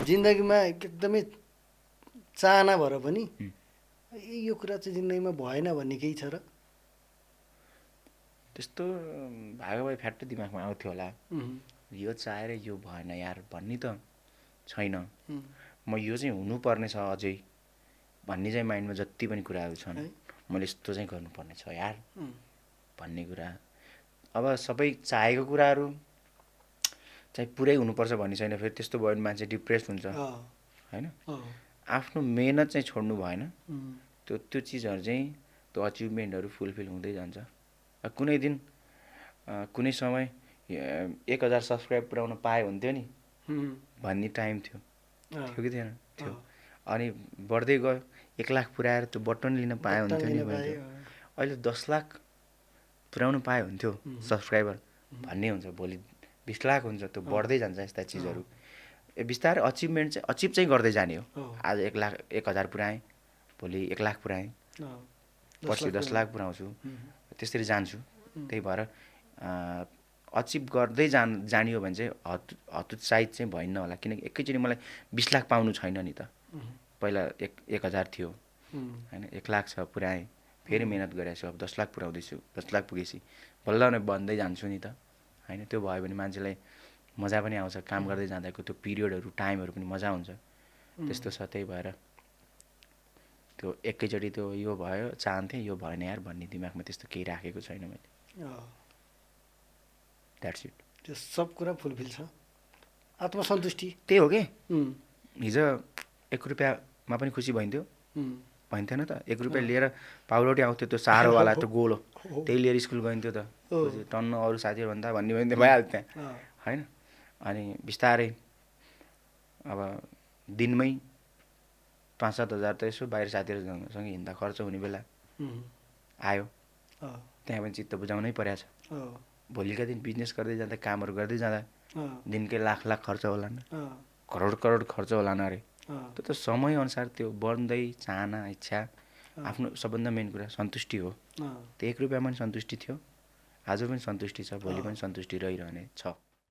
जिन्दगीमा एकदमै चाहना भएर पनि यो कुरा चाहिँ जिन्दगीमा भएन भन्ने केही छ र? त्यस्तो भाग भए फ्याट्टै दिमागमा आउँथ्यो होला, यो चाहेर यो भएन यार भन्ने त छैन। म यो चाहिँ हुनुपर्ने छ अझै भन्ने चाहिँ माइन्डमा जति पनि कुराहरू छन्, मैले यस्तो चाहिँ गर्नुपर्ने छ यार भन्ने कुरा। अब सबै चाहेको कुराहरू चाहिँ पुरै हुनुपर्छ भन्ने छैन। फेरि त्यस्तो भयो भने मान्छे डिप्रेस हुन्छ होइन। आफ्नो मेहनत चाहिँ छोड्नु भएन। त्यो चिजहरू चाहिँ त्यो अचिभमेन्टहरू फुलफिल हुँदै जान्छ। कुनै दिन कुनै समय 1000 सब्सक्राइब पुऱ्याउन पाए हुन्थ्यो नि भन्ने टाइम थियो कि थिएन? थियो। अनि बढ्दै गयो, 1 लाख पुऱ्याएर त्यो बटन लिन पाए हुन्थ्यो नि भन्थ्यो। अहिले 10 लाख पुऱ्याउनु पाए हुन्थ्यो सब्सक्राइबर भन्ने हुन्छ। भोलि 20 लाख हुन्छ। त्यो बढ्दै जान्छ यस्ता चिजहरू। बिस्तारै अचिभमेन्ट चाहिँ अचिभ चाहिँ गर्दै जाने हो। आज 1000 पुऱ्याएँ, भोलि 1 लाख पुऱ्याएँ, पछि 10 लाख पुऱ्याउँछु, त्यसरी जान्छु। त्यही भएर अचिभ गर्दै जानियो भने चाहिँ हतोत्साहित चाहिँ भइन्न होला। किनकि एकैचोटि मलाई 20 लाख पाउनु छैन नि त। पहिला 1000 थियो होइन, 1 लाख छ पुऱ्याएँ, फेरि मेहनत गरेको छु, अब 10 लाख पुऱ्याउँदैछु, 10 लाख पुगेपछि बल्ल नै बन्दै जान्छु नि त होइन। त्यो भयो भने मान्छेलाई मजा पनि आउँछ। काम गर्दै जाँदाको त्यो पिरियडहरू टाइमहरू पनि मजा हुन्छ। त्यस्तो छ। त्यही भएर त्यो एकैचोटि त्यो यो भयो चाहन्थेँ, यो भएन यार भन्ने दिमागमा त्यस्तो केही राखेको छैन मैले। That's it. त्यो सब कुरा फुलफिल छ। आत्मसन्तुष्टि त्यही हो कि। हिजो 1 रुपियाँमा पनि खुसी भइन्थ्यो, भइन्थेन त? 1 रुपियाँ लिएर पाउरोटी आउँथ्यो त्यो सारोवाला, त्यो गोलो, त्यही लिएर स्कुल गइन्थ्यो त। टन्न अरू साथीहरूभन्दा भन्ने भइहाल्थ्यो त्यहाँ होइन। अनि बिस्तारै अब दिनमै 5-7 हजार त यसो बाहिर साथीहरूसँग हिँड्दा खर्च हुने बेला आयो। त्यहाँ पनि चित्त बुझाउनै परेको छ। भोलिका दिन बिजनेस गर्दै जाँदा, कामहरू गर्दै जाँदा दिनकै लाख खर्च होला न, करोड खर्च होला न अरे। त्यो त समयअनुसार त्यो बढ्दै चाहना, इच्छा, आफ्नो सबभन्दा मेन कुरा सन्तुष्टि हो। त्यो 1 रुपियाँमा पनि सन्तुष्टि थियो, आज पनि सन्तुष्टि छ, भोलि पनि सन्तुष्टि रहिरहने छ।